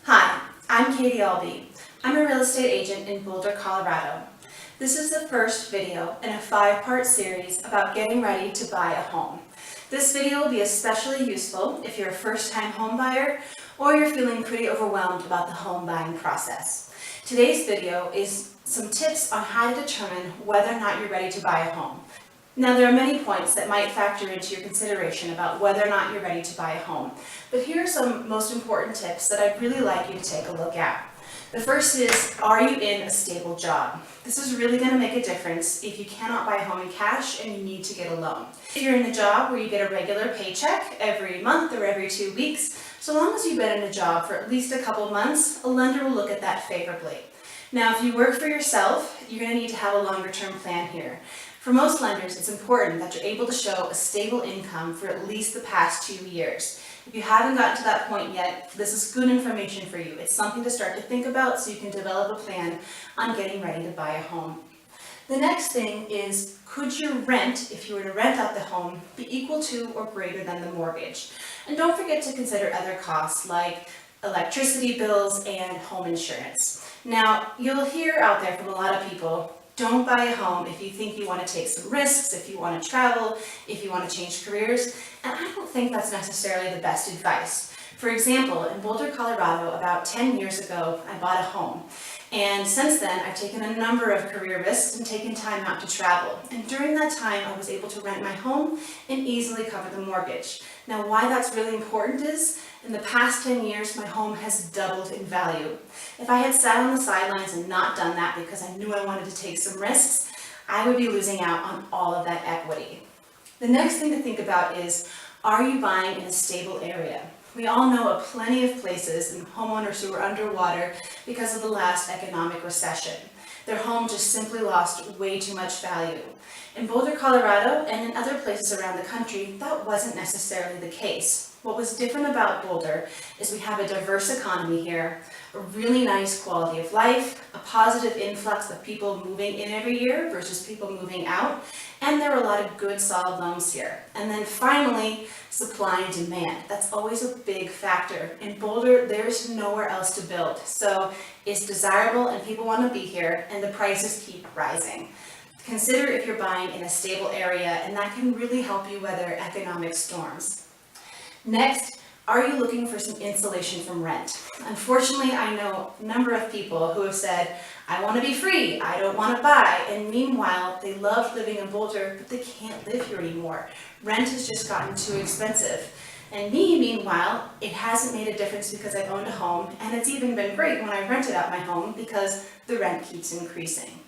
Hi, I'm Katie.albee. I'm a real estate agent in Boulder, Colorado. This is the first video in a 5-part series about getting ready to buy a home. This video will be especially useful if you're a first-time home buyer or you're feeling pretty overwhelmed about the home buying process. Today's video is some tips on how to determine whether or not you're ready to buy a home. Now, there are many points that might factor into your consideration about whether or not you're ready to buy a home, but here are some most important tips that I'd really like you to take a look at. The first is, are you in a stable job? This is really going to make a difference if you cannot buy a home in cash and you need to get a loan. If you're in a job where you get a regular paycheck every month or every 2 weeks, so long as you've been in a job for at least a couple months, a lender will look at that favorably. Now, if you work for yourself, you're going to need to have a longer-term plan here. For most lenders, it's important that you're able to show a stable income for at least the past 2 years. If you haven't gotten to that point yet, this is good information for you. It's something to start to think about so you can develop a plan on getting ready to buy a home. The next thing is, could your rent, if you were to rent out the home, be equal to or greater than the mortgage? And don't forget to consider other costs like electricity bills and home insurance. Now, you'll hear out there from a lot of people, don't buy a home if you think you want to take some risks, if you want to travel, if you want to change careers, and I don't think that's necessarily the best advice. For example, in Boulder, Colorado, about 10 years ago, I bought a home. And since then, I've taken a number of career risks and taken time out to travel. And during that time, I was able to rent my home and easily cover the mortgage. Now, why that's really important is, in the past 10 years, my home has doubled in value. If I had sat on the sidelines and not done that because I knew I wanted to take some risks, I would be losing out on all of that equity. The next thing to think about is, are you buying in a stable area? We all know of plenty of places and homeowners who are underwater because of the last economic recession. Their home just simply lost way too much value. In Boulder, Colorado, and in other places around the country, that wasn't necessarily the case. What was different about Boulder is we have a diverse economy here, a really nice quality of life, a positive influx of people moving in every year versus people moving out, and there are a lot of good solid loans here. And then finally, supply and demand. That's always a big factor. In Boulder, there's nowhere else to build, so it's desirable and people want to be here, and the prices keep rising. Consider if you're buying in a stable area, and that can really help you weather economic storms. Next, are you looking for some insulation from rent? Unfortunately, I know a number of people who have said, I want to be free, I don't want to buy, and meanwhile, they love living in Boulder, but they can't live here anymore. Rent has just gotten too expensive. And me, meanwhile, it hasn't made a difference because I've owned a home, and it's even been great when I rented out my home because the rent keeps increasing.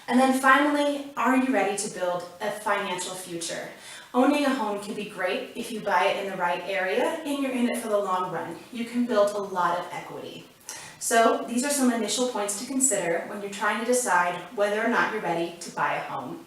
And then finally, are you ready to build a financial future? Owning a home can be great if you buy it in the right area and you're in it for the long run. You can build a lot of equity. So these are some initial points to consider when you're trying to decide whether or not you're ready to buy a home.